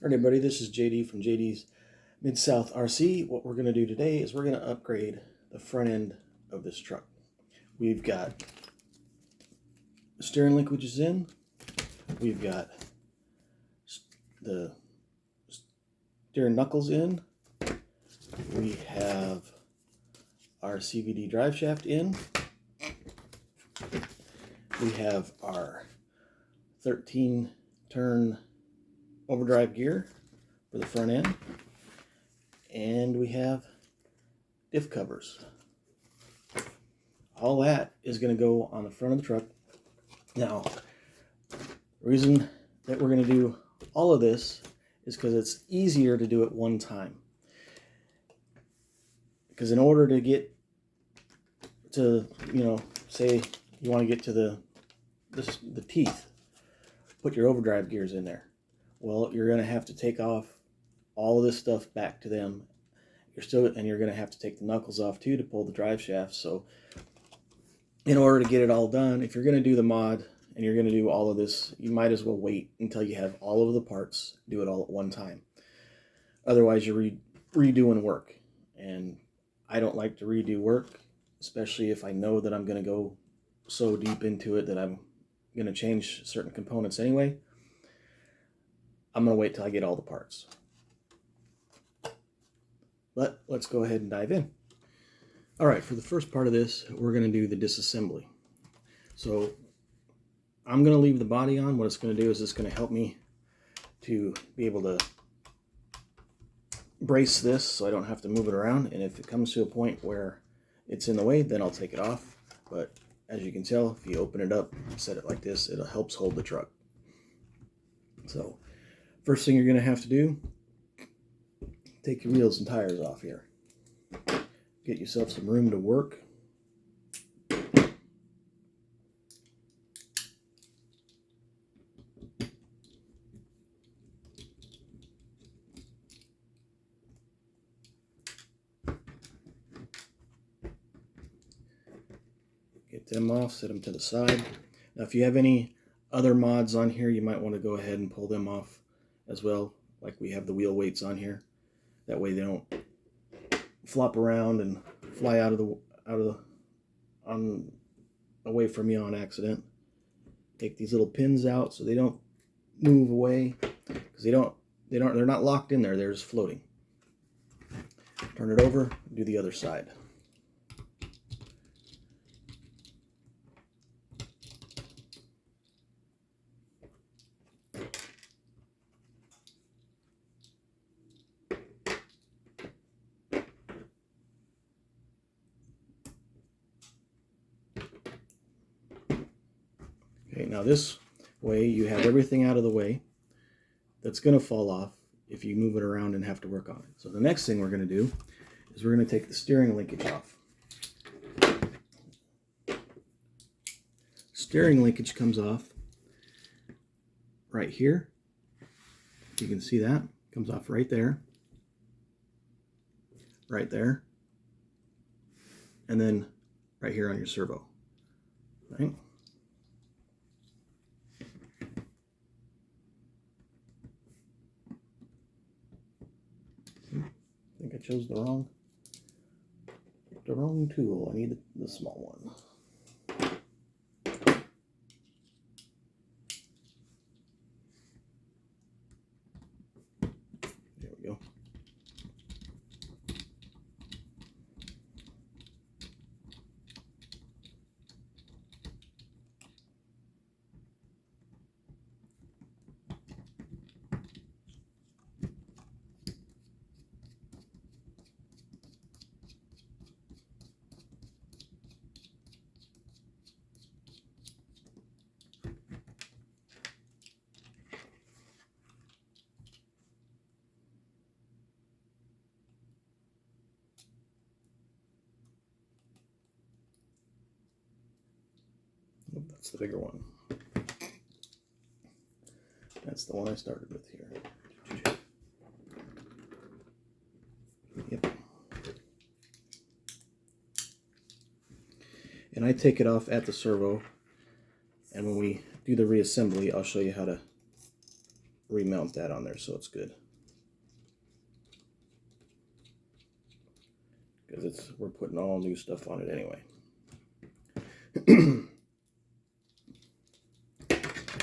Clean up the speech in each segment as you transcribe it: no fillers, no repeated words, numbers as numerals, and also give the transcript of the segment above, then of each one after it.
Alright everybody, this is JD from JD's Mid-South RC. What we're going to do today is we're going to upgrade the front end of this truck. We've got the steering linkages in, we've got the steering knuckles in, we have our CVD drive shaft in, we have our 13-turn overdrive gear for the front end, and we have diff covers. All that is going to go on the front of the truck. Now, the reason that we're going to do all of this is because it's easier to do it one time. Because in order to get to, say you want to get to the teeth, put your overdrive gears in there. Well, you're going to have to take off all of this stuff back to them. And you're going to have to take the knuckles off too to pull the drive shaft. So in order to get it all done, if you're going to do the mod and you're going to do all of this, you might as well wait until you have all of the parts, do it all at one time. Otherwise, you're redoing work. And I don't like to redo work, especially if I know that I'm going to go so deep into it that I'm going to change certain components anyway. I'm going to wait till I get all the parts. But let's go ahead and dive in. Alright, for the first part of this, we're going to do the disassembly. So I'm going to leave the body on. What it's going to do is it's going to help me to be able to brace this so I don't have to move it around. And if it comes to a point where it's in the way, then I'll take it off. But as you can tell, if you open it up and set it like this, it helps hold the truck. So first thing you're going to have to do, take your wheels and tires off here. Get yourself some room to work. Get them off, set them to the side. Now if you have any other mods on here, you might want to go ahead and pull them off as well, like we have the wheel weights on here. That way they don't flop around and fly away from you on accident. Take these little pins out so they don't move away, because they're not locked in there, they're just floating. Turn it over, do the other side. Okay, now this way you have everything out of the way that's going to fall off if you move it around and have to work on it. So the next thing we're going to do is we're going to take the steering linkage off. Steering linkage comes off right here. You can see that. Comes off right there. Right there. And then right here on your servo. Right? I think I chose the wrong tool. I need the small one. There we go. That's the bigger one. That's the one I started with here. Yep. And I take it off at the servo, and when we do the reassembly, I'll show you how to remount that on there so it's good. Because we're putting all new stuff on it anyway.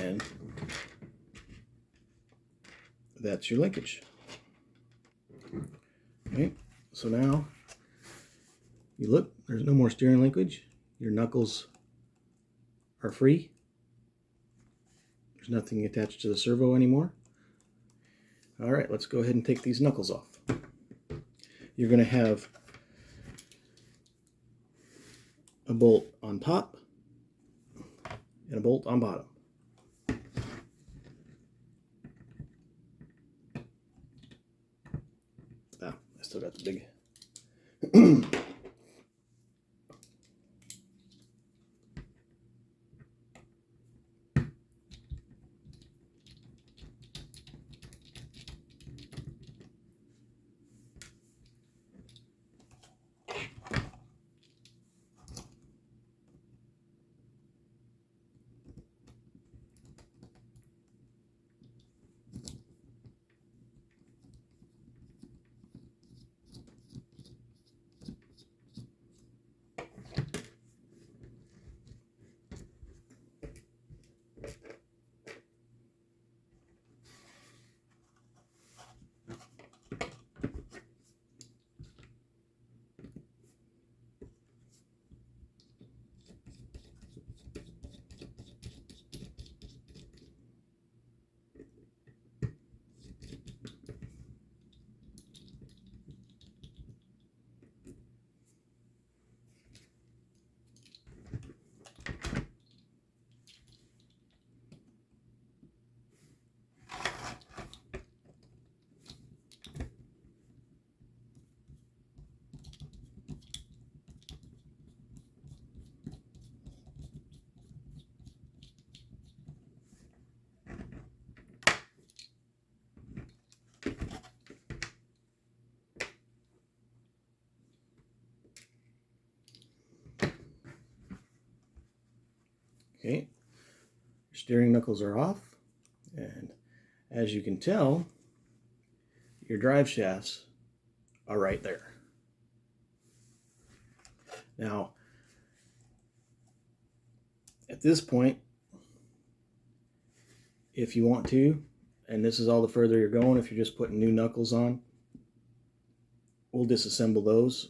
And that's your linkage. Okay, so now you look, there's no more steering linkage. Your knuckles are free. There's nothing attached to the servo anymore. All right, let's go ahead and take these knuckles off. You're going to have a bolt on top and a bolt on bottom. Ah, I still got the big. Okay, your steering knuckles are off, and as you can tell, your drive shafts are right there. Now, at this point, if you want to, and this is all the further you're going, if you're just putting new knuckles on, we'll disassemble those.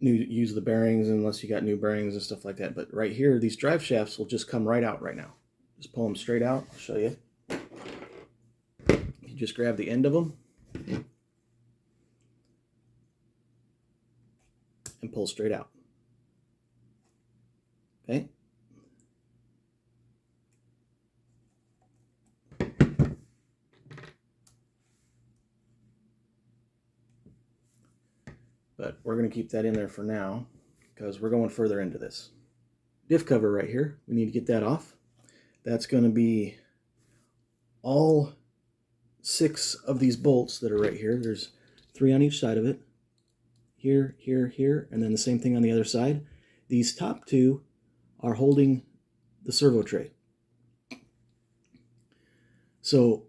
Use the bearings unless you got new bearings and stuff like that. But right here, these drive shafts will just come right out right now. Just pull them straight out. I'll show you. You just grab the end of them and pull straight out. Okay. But we're going to keep that in there for now because we're going further into this. Diff cover right here, we need to get that off. That's going to be all 6 of these bolts that are right here. There's 3 on each side of it. Here, here, here, and then the same thing on the other side. These top 2 are holding the servo tray. So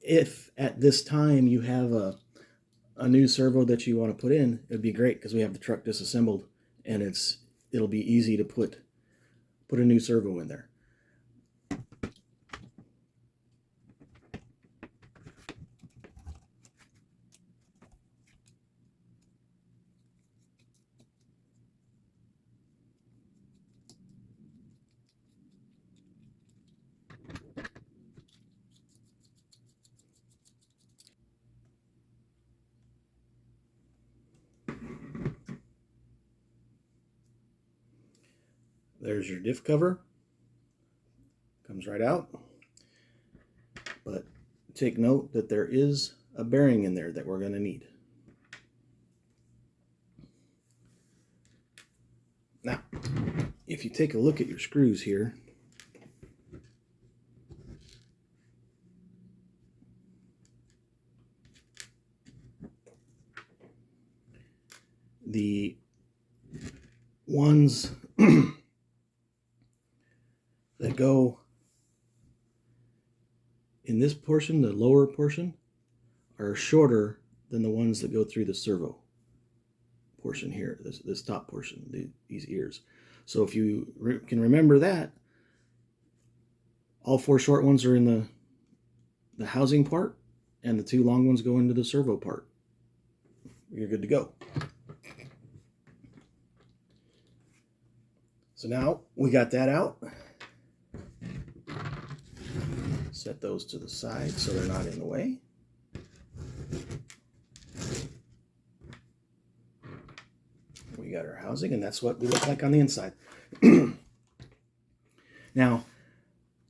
if at this time you have a new servo that you want to put in, it'd be great because we have the truck disassembled and it'll be easy to put a new servo in there. There's your diff cover. Comes right out. But take note that there is a bearing in there that we're going to need. Now, if you take a look at your screws here, the ones that go in this portion, the lower portion, are shorter than the ones that go through the servo portion here, this top portion, these ears. So if you can remember that, all 4 short ones are in the housing part, and the 2 long ones go into the servo part. You're good to go. So now we got that out. Set those to the side so they're not in the way. We got our housing, and that's what we look like on the inside. Now,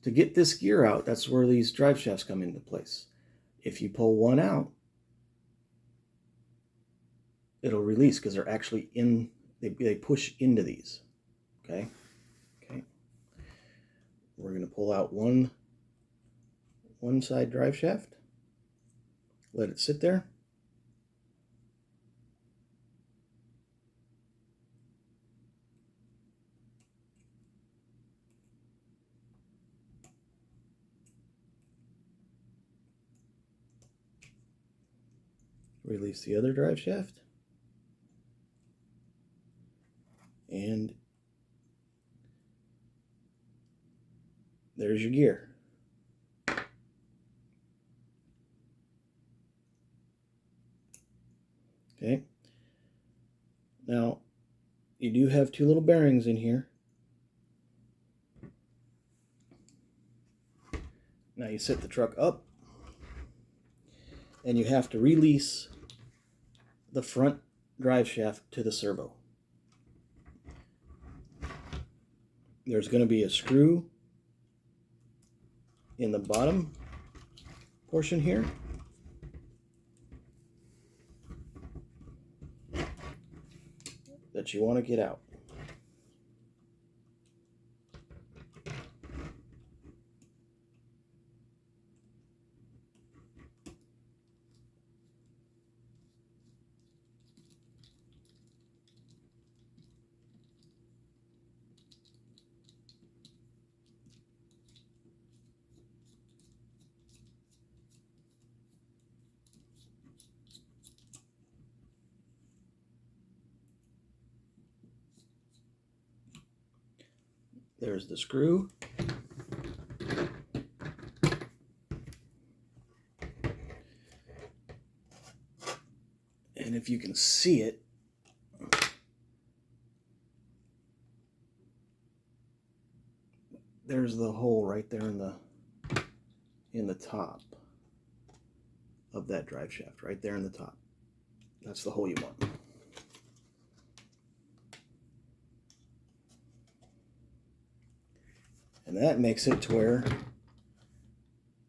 to get this gear out, that's where these drive shafts come into place. If you pull one out, it'll release because they're actually in, they push into these. Okay? Okay. We're going to pull out one side drive shaft. Let it sit there. Release the other drive shaft. And there's your gear. Okay. Now, you do have 2 little bearings in here. Now you set the truck up, and you have to release the front drive shaft to the servo. There's going to be a screw in the bottom portion here. That you want to get out. There's the screw. And if you can see it, there's the hole right there in the top of that drive shaft, right there in the top. That's the hole you want. And that makes it to where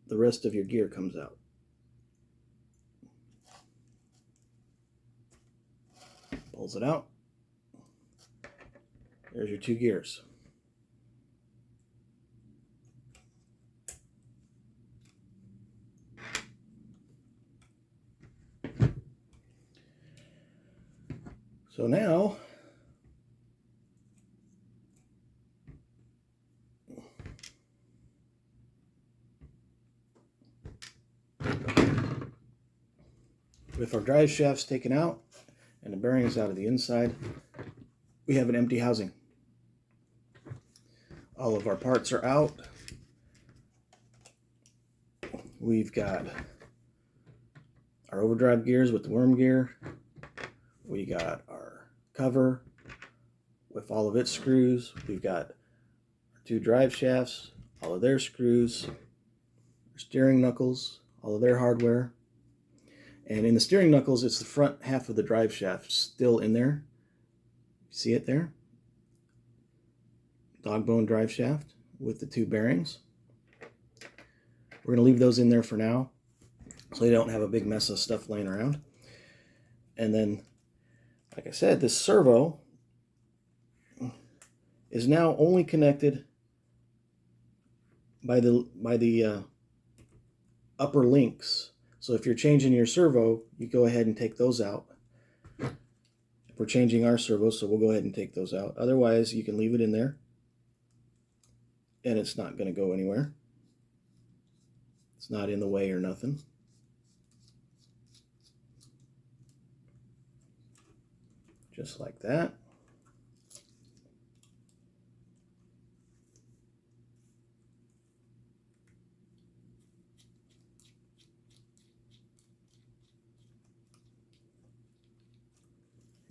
the rest of your gear comes out. Pulls it out. There's your 2 gears. So now, with our drive shafts taken out and the bearings out of the inside, we have an empty housing. All of our parts are out. We've got our overdrive gears with the worm gear. We got our cover with all of its screws. We've got our 2 drive shafts, all of their screws, our steering knuckles, all of their hardware. And in the steering knuckles, it's the front half of the drive shaft still in there. See it there? Dog bone drive shaft with the 2 bearings. We're going to leave those in there for now so they don't have a big mess of stuff laying around. And then, like I said, this servo is now only connected by the upper links. So if you're changing your servo, you go ahead and take those out. We're changing our servo, so we'll go ahead and take those out. Otherwise, you can leave it in there, and it's not going to go anywhere. It's not in the way or nothing. Just like that.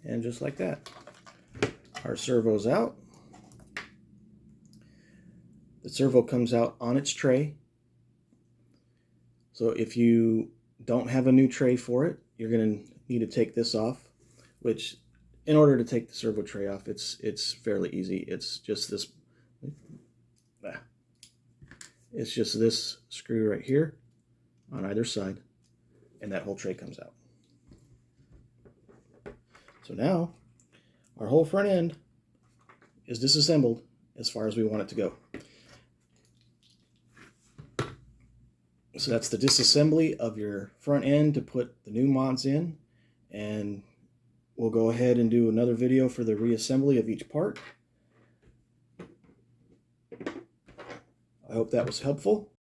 And just like that. Our servo's out. The servo comes out on its tray. So if you don't have a new tray for it, you're going to need to take this off, which in order to take the servo tray off, it's fairly easy. It's just this screw right here on either side, and that whole tray comes out. So now our whole front end is disassembled as far as we want it to go. So that's the disassembly of your front end to put the new mods in, and we'll go ahead and do another video for the reassembly of each part. I hope that was helpful.